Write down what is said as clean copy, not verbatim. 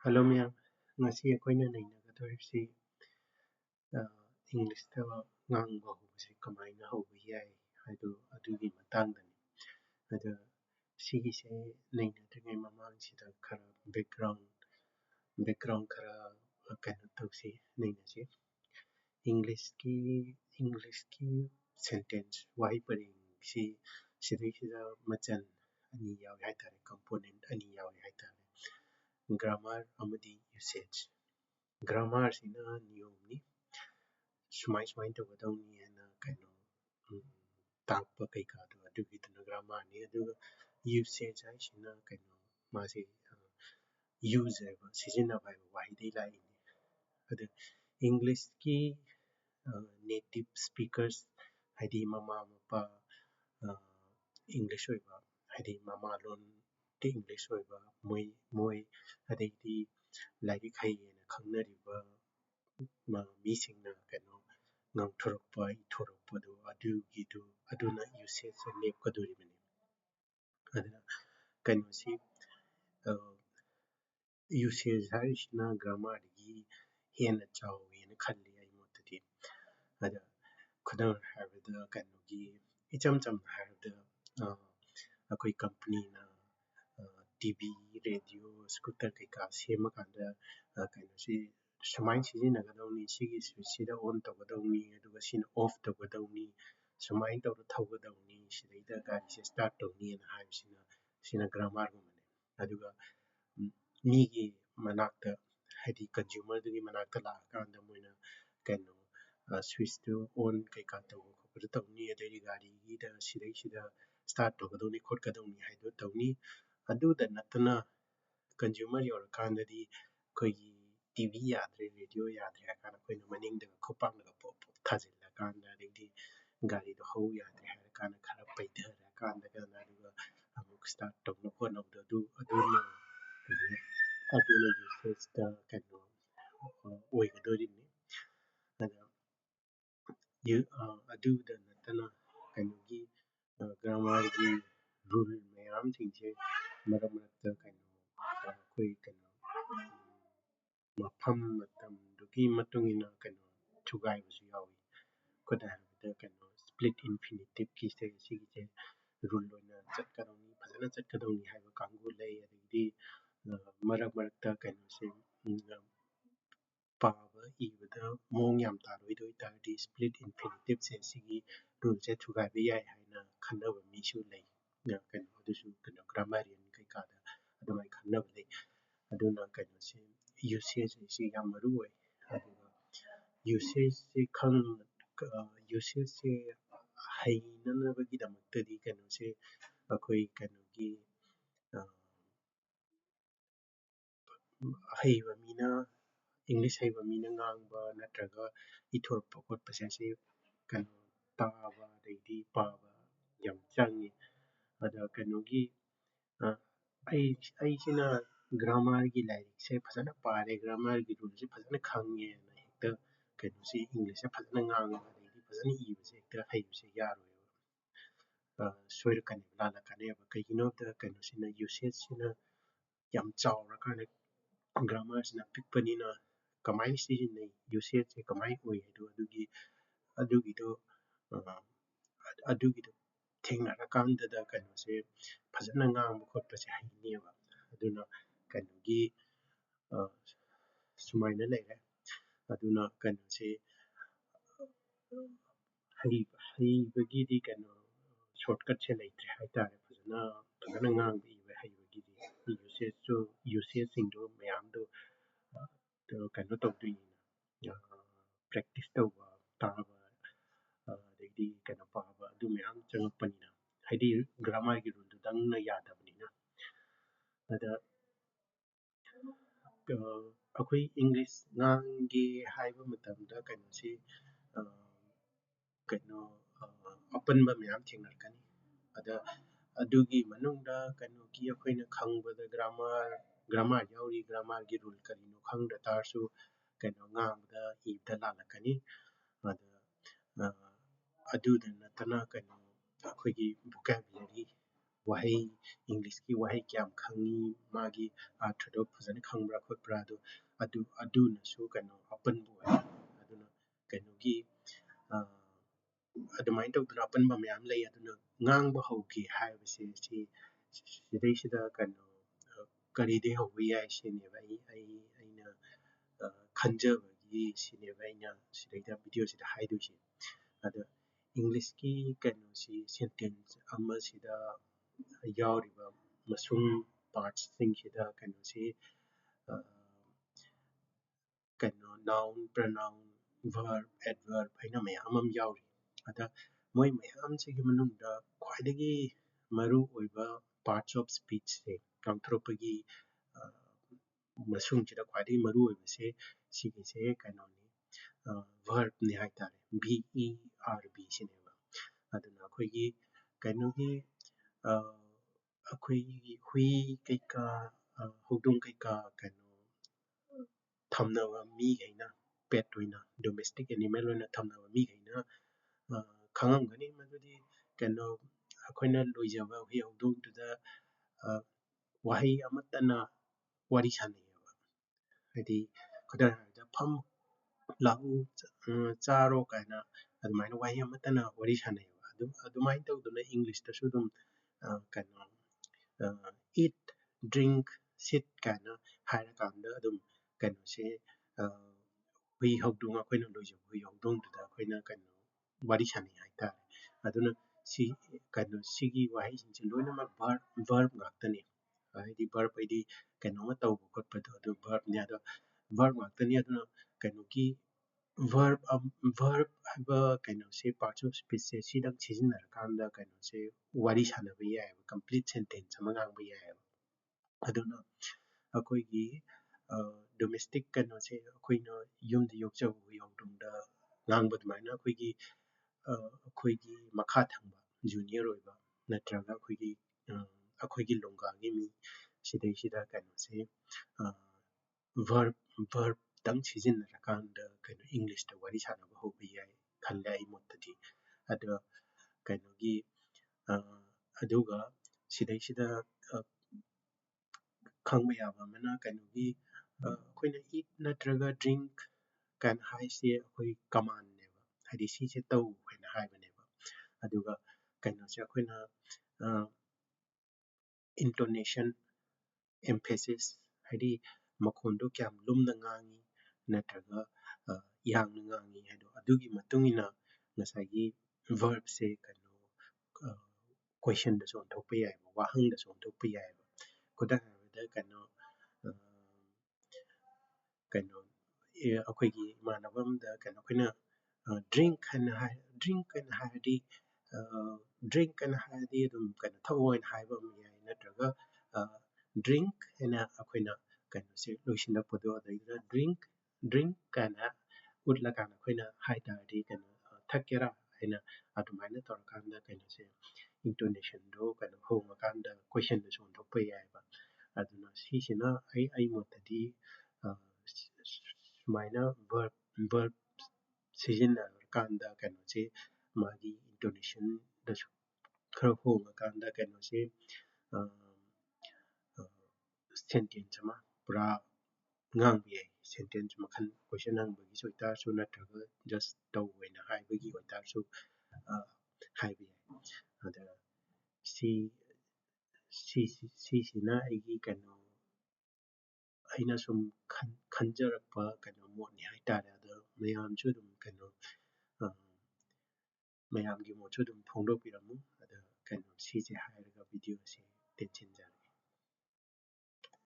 Hello ma'am, ngasi ꯑꯩꯈꯣꯏꯅ ꯅꯩꯅꯒꯗꯧꯔꯤꯕꯁꯤ ꯏꯪꯂꯤꯁꯇ ꯉꯥꯡꯕ ꯍꯧꯕꯁꯤ ꯀꯃꯥꯏꯅ ꯍꯧꯕ ꯌꯥꯏ ꯑꯗꯨꯒꯤ ꯃꯇꯥꯡꯗꯅꯤ. ꯑꯗ ꯁꯤꯒꯤꯁꯦ ꯅꯩꯅꯗ꯭ꯔꯤꯉꯩ ꯃꯃꯥꯡꯁꯤꯗ ꯈꯔ ꯕꯦꯛꯒ꯭ꯔꯥꯎꯟ ꯈꯔ ꯀꯩꯅꯣ ꯇꯧꯁꯤ ꯅꯩꯅꯁꯤ. ꯏꯪꯂꯤꯁꯀꯤ ꯁꯦꯟꯇꯦꯟꯁ ꯋꯥꯍꯩ ꯄꯔꯦꯡꯁꯤ ꯁꯤꯗꯩꯁꯤꯗ ꯃꯆꯜ ꯑꯅꯤ ꯌꯥꯎꯏ ꯍꯥꯏꯇꯥꯔꯦ, ꯀꯝꯄꯣꯅꯦꯟꯠ ꯑꯅꯤ ꯌꯥꯎꯏ ꯍꯥꯏꯇꯥꯔꯦ. ꯒ꯭ꯔꯥꯃꯥꯔ ꯑꯃꯗꯤ ꯌꯨꯁꯦꯖ. ꯒ꯭ꯔꯥꯃꯥꯔꯁꯤꯅ ꯅꯤꯌꯣꯝꯅꯤ, ꯁꯨꯃꯥꯏꯅ ꯇꯧꯒꯗꯧꯅꯤ ꯍꯥꯏꯅ ꯇꯥꯛꯄ ꯀꯩꯀꯥꯗꯣ ꯑꯗꯨꯒꯤꯗꯨꯅ ꯒ꯭ꯔꯥꯃꯥꯔꯅꯤ. ꯑꯗꯨꯒ ꯌꯨꯁꯦꯖ ꯍꯥꯏꯁꯤꯅ ꯃꯥꯁꯦ ꯌꯨꯖ ꯍꯥꯏꯕ ꯁꯤꯖꯤꯟꯅꯕ ꯍꯥꯏꯕ ꯋꯥꯍꯩꯗꯩ ꯂꯥꯛꯏꯅꯤ. ꯑꯗꯨ ꯏꯪꯂꯤꯁꯀꯤ ꯅꯦꯇꯤꯞ ꯁ꯭ꯄꯤꯀꯔꯁ ꯍꯥꯏꯗꯤ ꯃꯃꯥ ꯃꯄꯥ ꯏꯪꯂꯤꯁ ꯑꯣꯏꯕ, ꯍꯥꯏꯗꯤ ꯃꯃꯥꯂꯣꯟꯗꯤ ꯏꯪꯂꯤꯁ ꯑꯣꯏꯕ ꯃꯣꯏ ꯑꯗꯩꯗꯤ ꯂꯥꯏꯔꯤꯛ ꯍꯩꯌꯦꯅ ꯈꯪꯅꯔꯤꯕ ꯃꯤꯁꯤꯡꯅ ꯉꯥꯡꯊꯣꯔꯛꯄ ꯏꯊꯣꯔꯛꯄꯗꯣ ꯑꯗꯨꯅ ꯌꯨꯁꯦꯖꯁꯦ ꯂꯦꯞꯀꯗꯣꯔꯤꯕꯅꯤ. ꯑꯗꯨꯅ ꯌꯨꯁꯦꯖ ꯍꯥꯏꯔꯤꯁꯤꯅ ꯒ꯭ꯔꯥꯃꯥꯔꯗꯒꯤ ꯍꯦꯟꯅ ꯆꯥꯎꯋꯦꯅ ꯈꯜꯂꯤ ꯑꯩ ꯃꯣꯠꯇꯗꯤ. ꯑꯗ ꯈꯨꯗꯝ ꯑꯣꯏꯅ ꯍꯥꯏꯔꯕꯗ ꯏꯆꯝ ꯆꯝꯅ ꯍꯥꯏꯔꯕꯗ ꯑꯩꯈꯣꯏ ꯀꯝꯄꯅꯤꯅ ꯇꯤꯚꯤ, ꯔꯦꯗꯤꯑꯣ, ꯁ꯭ꯀꯨꯇꯔ ꯀꯩꯀꯥ ꯁꯦꯝꯃꯀꯥꯟꯗ ꯁꯨꯃꯥꯏꯅ ꯁꯤꯖꯤꯟꯅꯒꯗꯧꯅꯤ, ꯁꯤꯒꯤ ꯁ꯭ꯋꯤꯆꯁꯤꯗ ꯑꯣꯟ ꯇꯧꯒꯗꯧꯅꯤ, ꯑꯗꯨꯒ ꯁꯤꯅ ꯑꯣꯐ ꯇꯧꯒꯗꯧꯅꯤ, ꯁꯨꯃꯥꯏꯅ ꯇꯧꯔ ꯊꯧꯒꯗꯧꯅꯤ, ꯁꯤꯗꯩꯗ ꯒꯥꯔꯤꯁꯦ ꯁ꯭ꯇꯥꯔꯠ ꯇꯧꯅꯤꯅ ꯍꯥꯏꯕꯁꯤꯅ ꯒ꯭ꯔꯥꯃꯥꯔꯒꯨꯝꯕꯅꯤ. ꯑꯗꯨꯒ ꯃꯤꯒꯤ ꯃꯅꯥꯛꯇ, ꯍꯥꯏꯗꯤ ꯀꯟꯖꯨꯃꯔꯗꯨꯒꯤ ꯃꯅꯥꯛꯇ ꯂꯥꯛꯑꯀꯥꯟꯗ ꯃꯣꯏꯅ ꯁ꯭ꯋꯤꯆꯇꯨ ꯑꯣꯟ ꯀꯩꯀꯥ ꯇꯧꯕ ꯈꯣꯠꯄꯗ ꯇꯧꯅꯤ, ꯑꯗꯩꯗꯤ ꯒꯥꯔꯤꯒꯤꯗ ꯁꯤꯗꯩꯁꯤꯗ ꯁ꯭ꯇꯥꯔꯠ ꯇꯧꯒꯗꯧꯅꯤ ꯈꯣꯠꯀꯗꯧꯅꯤ ꯍꯥꯏꯗꯣ ꯇꯧꯅꯤ. ꯑꯗꯨꯗ ꯅꯠꯇꯅ ꯀꯟꯖꯨꯃꯔ ꯌꯧꯔꯀꯥꯟꯗꯗꯤ ꯑꯩꯈꯣꯏꯒꯤ ꯇꯤꯚꯤ ꯌꯥꯗ꯭ꯔꯦ, ꯔꯦꯗꯤꯑꯣ ꯌꯥꯗ꯭ꯔꯦ ꯍꯥꯏꯔꯀꯥꯟꯗ ꯑꯩꯈꯣꯏꯅ ꯃꯅꯤꯡꯗꯒ ꯈꯨꯠꯄꯥꯛꯅꯒ ꯄꯣꯞ ꯄꯣꯞ ꯊꯥꯖꯤꯜꯂꯀꯥꯟꯗ, ꯑꯗꯩꯗꯤ ꯒꯥꯔꯤꯗꯣ ꯍꯧ ꯌꯥꯗ꯭ꯔꯦ ꯍꯥꯏꯔꯀꯥꯟꯗ ꯈꯔ ꯄꯩꯊꯔꯀꯥꯟꯗ ꯑꯗꯨꯒ ꯑꯃꯨꯛ ꯁ꯭ꯇꯥꯔꯠ ꯇꯧꯅꯕ ꯍꯣꯠꯅꯕꯗꯣ ꯑꯗꯨꯅ ꯌꯨꯁꯦꯖꯇ ꯑꯣꯏꯒꯗꯣꯔꯤꯕꯅꯤ. ꯑꯗꯨꯗ ꯅꯠꯇꯅ ꯒ꯭ꯔꯥꯃꯥꯔꯒꯤ ꯔꯨꯜ ꯃꯌꯥꯝꯁꯤꯡꯁꯦ ꯃꯔꯛ ꯃꯔꯛꯇ ꯃꯐꯝ ꯃꯇꯝꯗꯨꯒꯤ ꯃꯇꯨꯡ ꯏꯟꯅ ꯊꯨꯒꯥꯏꯕꯁꯨ ꯌꯥꯎꯏ. ꯈꯨꯗꯝ ꯍꯥꯏꯔꯕꯗ ꯁ꯭ꯄ꯭ꯂꯤꯠ ꯏꯟꯐꯤꯅꯤꯇꯤꯚꯀꯤꯁꯦ ꯁꯤꯒꯤꯁꯦ ꯔꯨꯜ ꯑꯣꯏꯅ ꯐꯖꯅ ꯆꯠꯀꯗꯧꯅꯤ ꯍꯥꯏꯕ ꯀꯥꯡꯕꯨ ꯂꯩ. ꯑꯗꯒꯤꯗꯤ ꯃꯔꯛ ꯃꯔꯛꯇ ꯄꯥꯕ ꯏꯕꯗ ꯃꯑꯣꯡ ꯌꯥꯝ ꯇꯥꯔꯣꯏꯗꯣꯏ ꯇꯥꯔꯗꯤ ꯁ꯭ꯄ꯭ꯂꯤꯠ ꯏꯟꯐꯤꯅꯤꯇꯤꯚꯁꯦ ꯁꯤꯒꯤ ꯔꯨꯜꯁꯦ ꯊꯨꯒꯥꯏꯕ ꯌꯥꯏ ꯍꯥꯏꯅ ꯈꯟꯅꯕ ꯃꯤꯁꯨ ꯂꯩ. ꯑꯗꯨꯁꯨ ꯒ꯭ꯔꯥꯃꯥꯔꯤꯌꯟ ꯀꯩꯀꯥꯗ ꯑꯗꯨꯃꯥꯏꯅ ꯈꯟꯅꯕ ꯂꯩ. ꯑꯗꯨꯅ ꯌꯨꯁꯦꯖ ꯍꯥꯏꯁꯤ ꯌꯥꯝ ꯃꯔꯨ ꯑꯣꯏ. ꯑꯗꯨꯒ ꯌꯨꯁꯦꯖꯁꯦ ꯍꯩꯅꯅꯕꯒꯤꯗꯃꯛꯇꯗꯤ ꯑꯩꯈꯣꯏ ꯍꯩꯕ ꯃꯤꯅ, ꯏꯪꯂꯤꯁ ꯍꯩꯕ ꯃꯤꯅ ꯉꯥꯡꯕ ꯅꯠꯇ꯭ꯔꯒ ꯏꯊꯣꯔꯛꯄ ꯈꯣꯠꯄꯁꯦ ꯑꯁꯤ ꯇꯥꯕ ꯑꯗꯩꯗꯤ ꯄꯥꯕ ꯌꯥꯝ ꯆꯪꯉꯤ. ꯑꯗ ꯑꯩꯁꯤꯅ ꯒ꯭ꯔꯥꯃꯥꯔꯒꯤ ꯂꯥꯏꯔꯤꯛꯁꯦ ꯐꯖꯅ ꯄꯥꯔꯦ, ꯒ꯭ꯔꯥꯃꯥꯔꯒꯤ ꯔꯨꯜꯁꯦ ꯐꯖꯅ ꯈꯪꯉꯦꯅ ꯍꯦꯛꯇ ꯏꯪꯂꯤꯁꯁꯦ ꯐꯖꯅ ꯉꯥꯡꯕ ꯑꯗꯩꯗꯤ ꯐꯖꯅ ꯏꯕꯁꯦ ꯍꯦꯛꯇ ꯍꯩꯕꯁꯦ ꯌꯥꯔꯣꯏꯕ. ꯁꯣꯏꯔꯛꯀꯅꯦꯕ, ꯂꯥꯜꯂꯛꯀꯅꯦꯕ. ꯀꯩꯒꯤꯅꯣꯗ ꯌꯨꯁꯦꯖꯁꯤꯅ ꯌꯥꯝ ꯆꯥꯎꯔꯀꯥꯟꯗ ꯒ꯭ꯔꯥꯃꯥꯔꯁꯤꯅ ꯄꯤꯛꯄꯅꯤꯅ ꯀꯃꯥꯏꯅ ꯁꯤꯖꯤꯟꯅꯩ, ꯌꯨꯁꯦꯖꯁꯦ ꯀꯃꯥꯏꯅ ꯑꯣꯏ ꯍꯥꯏꯗꯣ ꯑꯗꯨꯒꯤꯗꯣ ꯊꯦꯡꯅꯔꯀꯥꯟꯗꯗ ꯐꯖꯅ ꯉꯥꯡꯕ ꯈꯣꯠꯄꯁꯦ ꯍꯩꯅꯦꯕ. ꯑꯗꯨꯅ ꯁꯨꯃꯥꯏꯅ ꯂꯩꯔꯦ. ꯑꯗꯨꯅ ꯍꯩꯕꯒꯤꯗꯤ ꯁꯣꯔꯠꯀꯠꯁꯦ ꯂꯩꯇ꯭ꯔꯦ ꯍꯥꯏꯇꯥꯔꯦ. ꯐꯖꯅ ꯉꯥꯡꯕ ꯏꯕ ꯍꯩꯕꯒꯤꯗꯤ ꯌꯨꯁꯦꯖꯁꯤꯡꯗꯣ ꯃꯌꯥꯝꯗꯣ ꯇꯧꯗꯣꯏꯅꯤꯅ, ꯄ꯭ꯔꯦꯛꯇꯤꯁ ꯇꯧꯕ, ꯇꯥꯕ, ꯑꯗꯩꯗꯤ ꯄꯥꯕ, ꯑꯗꯨ ꯃꯌꯥꯝ ꯆꯪꯉꯛꯄꯅꯤꯅ, ꯍꯥꯏꯗꯤ ꯒ꯭ꯔꯥꯃꯥꯔꯒꯤ ꯔꯨꯜꯗꯨꯗꯪꯅ ꯌꯥꯗꯕꯅꯤꯅ. ꯑꯗ ꯑꯩꯈꯣꯏ ꯏꯪꯂꯤꯁ ꯉꯥꯡꯒꯦ ꯍꯥꯏꯕ ꯃꯇꯝꯗ ꯑꯄꯟꯕ ꯃꯌꯥꯝ ꯊꯦꯡꯅꯔꯛꯀꯅꯤ. ꯑꯗ ꯑꯗꯨꯒꯤ ꯃꯅꯨꯡꯗ ꯑꯩꯈꯣꯏꯅ ꯈꯪꯕꯗ ꯒ꯭ꯔꯥꯃꯥꯔ ꯌꯥꯎꯔꯤ, ꯒ꯭ꯔꯥꯃꯥꯔꯒꯤ ꯔꯨꯜ ꯀꯔꯤꯅꯣ ꯈꯪꯗ ꯇꯥꯔꯁꯨ ꯉꯥꯡꯕꯗ ꯏꯕꯗ ꯂꯥꯜꯂꯛꯀꯅꯤ. ꯑꯗꯨꯗ ꯅꯠꯇꯅ ꯑꯩꯈꯣꯏꯒꯤ ꯚꯣꯀꯦꯕꯨꯂꯔꯤ wahai English ki wahai kyam khangi magi arthado phajana khangbra khotbra aduna su kano apan bu aduna kano gi adumai tawduna apanba mayam lay aduna ngangba hauki haibase sidaisida kano karide hauba yai sineba aina khanjabagi sineba aina sidaida video sida haidosi ada English ki kano si sentence ama sida yauriba masung parts sing sida kano si kano noun pronoun verb adverb haina mayam am yauri ada moi mayam sigi manungda khwaidagi maru oiba parts of speech se ngangthropagi masung sida khwaidagi maru oiba se sigi se kano ni verb ni haitare verb sineba aduna akhoi kainogi akhoi hui kaika hudung kaika kano thamnaba mi gaina pet oina domestic animal oina thamnaba mi gaina khangamgani madudi kano akhoina loijaba hui hudung tuda wahai amatana wari sanayeba hadi khudar da pham lahu charo kaina adumaina wahai amatana wari sanayeba adumain tawduna English ta su dum kano eat drink sit kaina haira kanda adum kano se hui hudung akhoina loijaba hui hudung tuda akhoina kano wari sanay haitare aduna si kano sigi wahai sinche loina ma verb ngaktani hadi verb haidi kano ma tawba khotpado adu verb ni ado verb ngaktani aduna kano ki verb haba kano se parts of speech se sidang sijinnarakanda kano se wari sanaba yaiba complete sentence ama ngangba yaiba aduna akoigi domestic kano se akoina yumda yokjaba hui hudungda ngangba adumaina akoigi makha thangba junior oiba natraga akoigi longkanggi mi sidaisida kano se verb tang sijinnarakanda kano English ta wari sanaba hauba yai khalle ai mottadi ada kanogi aduga sidaisida khangba yaba amana kanogi akoina eat natraga drink kan haise akoi command neba hadi sise tau haina haibaneba aduga kano se akoina intonation emphasis hadi makhondo kyam lumna ngangi natraga yangna ngangi hado adugi matungina ngasagi verb se kano question da son thokpa yaiba wahang da son thokpa yaiba khudang habada kano akoigi imanabamda kano akoina drink hana hai drink hana hairadi drink hana hairadi adum kano thau oina haiba ama yai natraga drink hena akoina kano se loisinlakpado adaida drink kana utlakana akoina haitaradi kano thakkera haina adumaina tawrakanda kano se intonation do kano hongakanda question da son thokpa yaiba aduna sisina ai mottadi sumaina verb sijinnarkanda kano se magi intonation da khara hongakanda kano se sentence ama pura ngangba yai sentence makhan question hangbagi oitarsu natraga just tau oina haibagi oitarsu haiba yai ada sisina aigi kano aina sum khanjarakpa kano motni haitare ada mayamsu adum kano mayamgi motsu adum phongdokpiramu ada kano sise hairaga video se tensinjare.